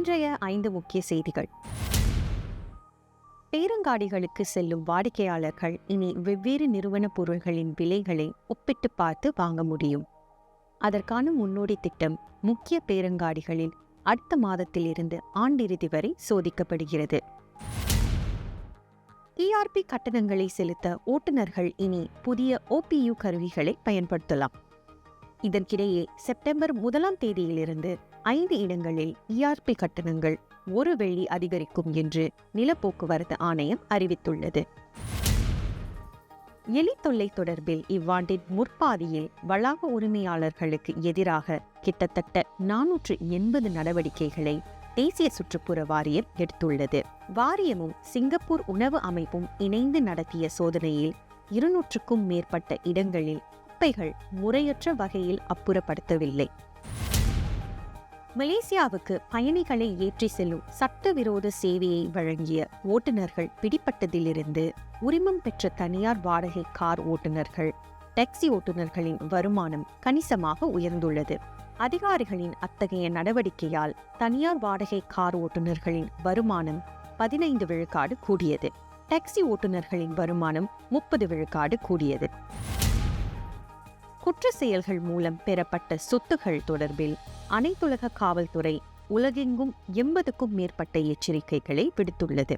இன்றைய 5 முக்கிய செய்திகள். பேரங்காடிகளுக்கு செல்லும் வாடிக்கையாளர்கள் இனி வெவ்வேறு நிறுவன பொருள்களின் விலைகளை ஒப்பிட்டு பார்த்து வாங்க முடியும். அதற்கான முன்னோடி திட்டம் முக்கிய பேரங்காடிகளில் அடுத்த மாதத்திலிருந்து ஆண்டிறுதி வரை சோதிக்கப்படுகிறது. ERP கட்டணங்களை செலுத்த ஓட்டுநர்கள் இனி புதிய OPU கருவிகளை பயன்படுத்தலாம். இதற்கிடையே செப்டம்பர் 1ஆம் தேதியிலிருந்து 5 இடங்களில் ERP கட்டணங்கள் $1 அதிகரிக்கும் என்று நிலப்போக்குவரத்து ஆணையம் அறிவித்துள்ளது. எலி தொல்லை தொடர்பில் இவ்வாண்டின் முற்பாதியில் வளாக உரிமையாளர்களுக்கு எதிராக கிட்டத்தட்ட 480 நடவடிக்கைகளை தேசிய சுற்றுப்புற வாரியம் எடுத்துள்ளது. வாரியமும் சிங்கப்பூர் உணவு அமைப்பும் இணைந்து நடத்திய சோதனையில் 200க்கும் மேற்பட்ட இடங்களில் குப்பைகள் முறையற்ற வகையில் அப்புறப்படுத்தவில்லை. மலேசியாவுக்கு பயணிகளை ஏற்றி செல்லும் சட்டவிரோத சேவையை வழங்கிய ஓட்டுநர்கள் பிடிப்பட்டதிலிருந்து உரிமம் பெற்ற தனியார் வாடகை கார் ஓட்டுநர்கள், டாக்ஸி ஓட்டுநர்களின் வருமானம் கணிசமாக உயர்ந்துள்ளது. அதிகாரிகளின் அத்தகைய நடவடிக்கையால் தனியார் வாடகை கார் ஓட்டுநர்களின் வருமானம் 15 விழுக்காடு கூடியது. டாக்ஸி ஓட்டுநர்களின் வருமானம் 30 விழுக்காடு கூடியது. குற்ற செயல்கள் மூலம் பெறப்பட்ட சொத்துகள் தொடர்பில் அனைத்துலக காவல்துறை உலகெங்கும் 80க்கும் மேற்பட்ட எச்சரிக்கைகளை விடுத்துள்ளது.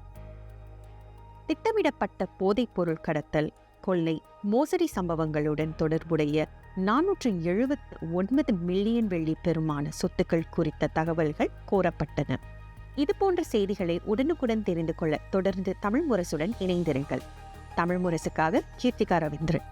திட்டமிடப்பட்ட போதைப்பொருள் கடத்தல், கொள்ளை, மோசடி சம்பவங்களுடன் தொடர்புடைய 479 மில்லியன் வெள்ளி பெறுமான சொத்துக்கள் குறித்த தகவல்கள் கோரப்பட்டன. இதுபோன்ற செய்திகளை உடனுக்குடன் தெரிந்து கொள்ள தொடர்ந்து தமிழ் முரசுடன் இணைந்திருங்கள். தமிழ் முரசுக்காக கீர்த்திகா ரவீந்திரன்.